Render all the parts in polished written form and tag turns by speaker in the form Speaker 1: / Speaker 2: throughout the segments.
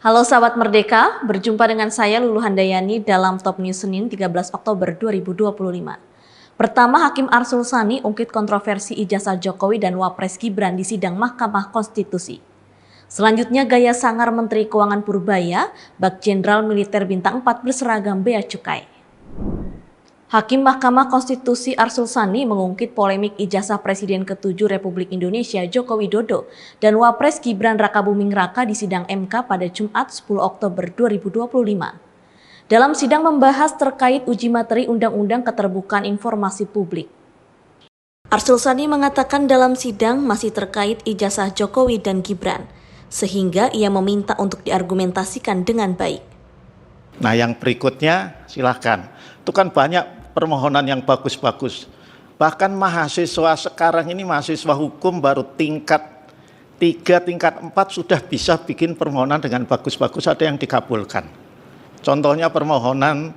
Speaker 1: Halo sahabat Merdeka, berjumpa dengan saya Lulu Handayani dalam Top News Senin 13 Oktober 2025. Pertama, Hakim Arsul Sani ungkit kontroversi ijazah Jokowi dan Wapres Gibran di sidang Mahkamah Konstitusi. Selanjutnya, gaya sangar Menteri Keuangan Purbaya, Bak Jenderal Militer Bintang 4 berseragam Bea Cukai. Hakim Mahkamah Konstitusi Arsul Sani mengungkit polemik ijazah Presiden ke-7 Republik Indonesia Joko Widodo dan Wapres Gibran Rakabuming Raka di sidang MK pada Jumat 10 Oktober 2025. Dalam sidang membahas terkait uji materi Undang-Undang Keterbukaan Informasi Publik. Arsul Sani mengatakan dalam sidang masih terkait ijazah Jokowi dan Gibran, sehingga ia meminta untuk diargumentasikan dengan baik.
Speaker 2: Nah, yang berikutnya silahkan. Itu kan banyak permohonan yang bagus-bagus. Bahkan mahasiswa sekarang ini, mahasiswa hukum baru tingkat 3, tingkat 4 sudah bisa bikin permohonan dengan bagus-bagus, ada yang dikabulkan. Contohnya permohonan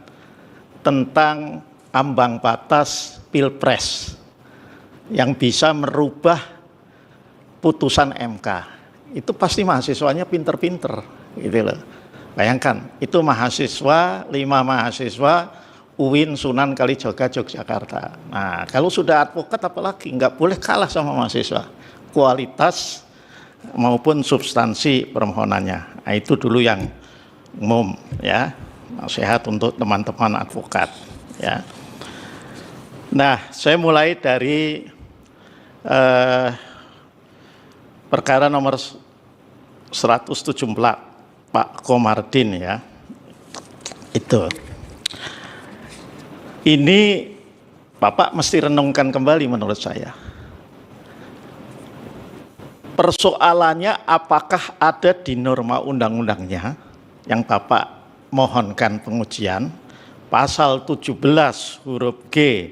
Speaker 2: tentang ambang batas Pilpres yang bisa merubah putusan MK. Itu pasti mahasiswanya pinter-pinter, gitu loh. Bayangkan, itu mahasiswa, 5 mahasiswa UIN Sunan Kalijaga Yogyakarta. Nah, kalau sudah advokat apalagi nggak boleh kalah sama mahasiswa, kualitas maupun substansi permohonannya. Nah, itu dulu yang umum, ya, nasihat untuk teman-teman advokat, ya. Nah, saya mulai dari perkara nomor 174 Pak Komardin, ya. Itu. Ini Bapak mesti renungkan kembali menurut saya. Persoalannya apakah ada di norma undang-undangnya yang Bapak mohonkan pengujian, pasal 17 huruf G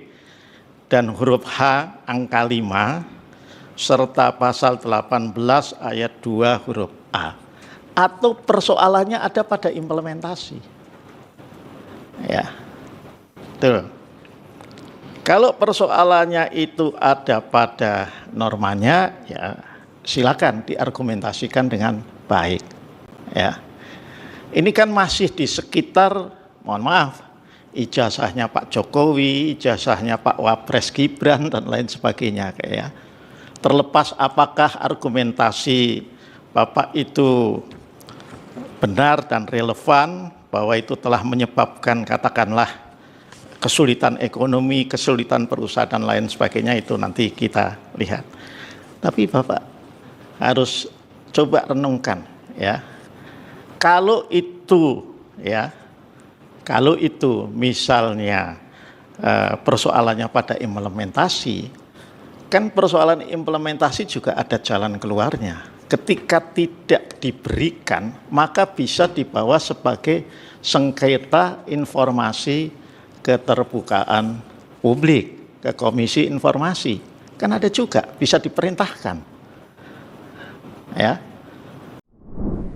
Speaker 2: dan huruf H angka 5, serta pasal 18 ayat 2 huruf A. Atau persoalannya ada pada implementasi. Ya. Tuh. Kalau persoalannya itu ada pada normanya, ya silakan diargumentasikan dengan baik. Ya, ini kan masih di sekitar, mohon maaf, ijazahnya Pak Jokowi, ijazahnya Pak Wapres Gibran dan lain sebagainya, kayak. Terlepas apakah argumentasi Bapak itu benar dan relevan, bahwa itu telah menyebabkan katakanlah kesulitan ekonomi, kesulitan perusahaan dan lain sebagainya, itu nanti kita lihat. Tapi Bapak harus coba renungkan, ya. Kalau itu, ya, kalau itu misalnya persoalannya pada implementasi, kan persoalan implementasi juga ada jalan keluarnya. Ketika tidak diberikan, maka bisa dibawa sebagai sengketa informasi keterbukaan publik ke Komisi Informasi. Kan ada juga, bisa diperintahkan. Ya.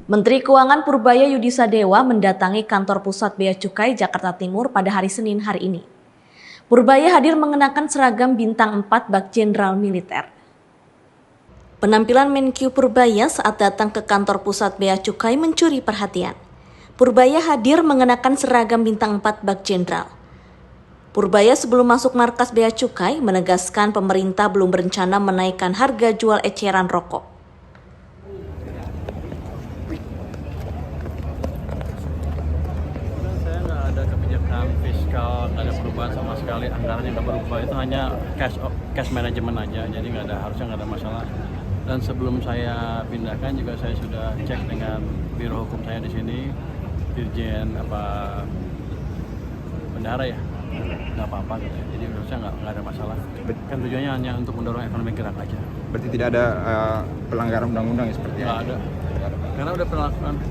Speaker 1: Menteri Keuangan Purbaya Yudi Sadewa mendatangi kantor pusat Bea Cukai Jakarta Timur pada hari Senin hari ini. Purbaya hadir mengenakan seragam bintang 4 Bak Jenderal Militer. Penampilan Menkyu Purbaya saat datang ke kantor pusat Bea Cukai mencuri perhatian. Purbaya hadir mengenakan seragam bintang 4 Bak Jenderal. Purbaya sebelum masuk markas Bea Cukai menegaskan pemerintah belum berencana menaikkan harga jual eceran rokok.
Speaker 3: Saya nggak ada kebijakan fiskal, nggak ada perubahan sama sekali, anggarannya nggak berubah, itu hanya cash management aja, jadi harusnya nggak ada masalah. Dan sebelum saya pindahkan juga saya sudah cek dengan biro hukum saya di sini, Dirjen Bendahara, ya. Nggak apa-apa gitu ya. Jadi harusnya nggak ada masalah. Kan tujuannya hanya untuk mendorong ekonomi gerak aja.
Speaker 4: Berarti tidak ada pelanggaran undang-undang seperti
Speaker 3: nggak ada. Karena udah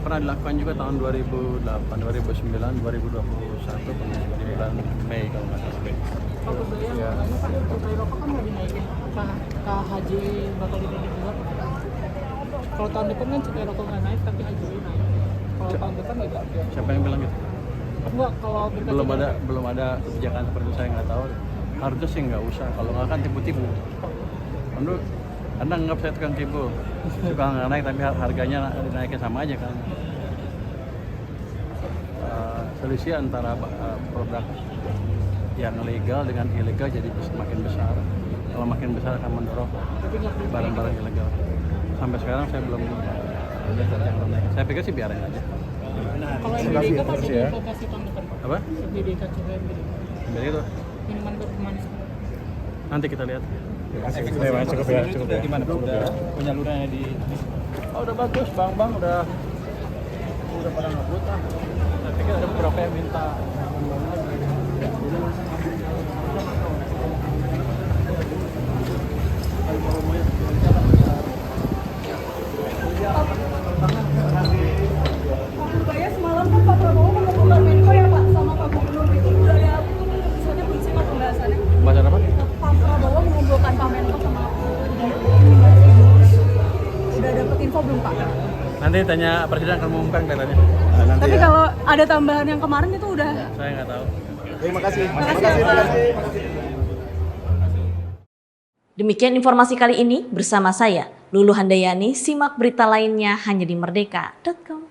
Speaker 3: pernah dilakukan juga tahun 2008, 2009, 2021 pernah juga di bulan Mei kalau nggak salah.
Speaker 5: Pak Purbaya, ya. Cukai rokok kan mau dinaikin, apakah KHJ bakal dinaikin juga? Kalau tahun depan kan cukai rokok nggak naik tapi HJ naik. Kalau tahun depan nggak?
Speaker 3: Siapa yang bilang gitu?
Speaker 5: Enggak, kalau
Speaker 3: belum ada kebijakan seperti itu, saya nggak tahu. Harusnya sih nggak usah, kalau nggak kan tipu-tipu. Menurut Anda nganggap saya tukang tipu, suka nggak naik tapi harganya dinaikin sama aja kan. selisih antara produk yang legal dengan ilegal jadi semakin besar. Kalau makin besar akan mendorong barang-barang ilegal. Sampai sekarang saya belum lihat yang naik. Saya pikir sih biarin aja.
Speaker 5: Kalau MBDK pasti diinvokasi tahun depan Pak.
Speaker 3: Apa?
Speaker 5: MBDK juga MBDK.
Speaker 3: Biar itu.
Speaker 5: Minuman bermanis.
Speaker 3: Nanti kita lihat.
Speaker 4: Cukup ya. Gimana Pak? Udah punya lurahnya di
Speaker 3: Oh, udah bagus, bang udah pada ngebut lah. Saya pikir ada beberapa yang minta.
Speaker 6: Surabaya semalam kan Pak Prabowo mengumpulkan Menko ya Pak sama Pak Gubernur itu udah ada misalnya belum sih Pak pembahasannya?
Speaker 3: Baca apa?
Speaker 6: Pak Prabowo mengumpulkan Pak Menko sama udah dapet info belum Pak?
Speaker 3: Nanti tanya presiden akan mengumumkan kelihatannya.
Speaker 6: Tapi kalau ada tambahan yang kemarin itu udah.
Speaker 3: Saya nggak tahu.
Speaker 4: Terima kasih.
Speaker 1: Demikian informasi kali ini bersama saya, Lulu Handayani. Simak berita lainnya hanya di merdeka.com.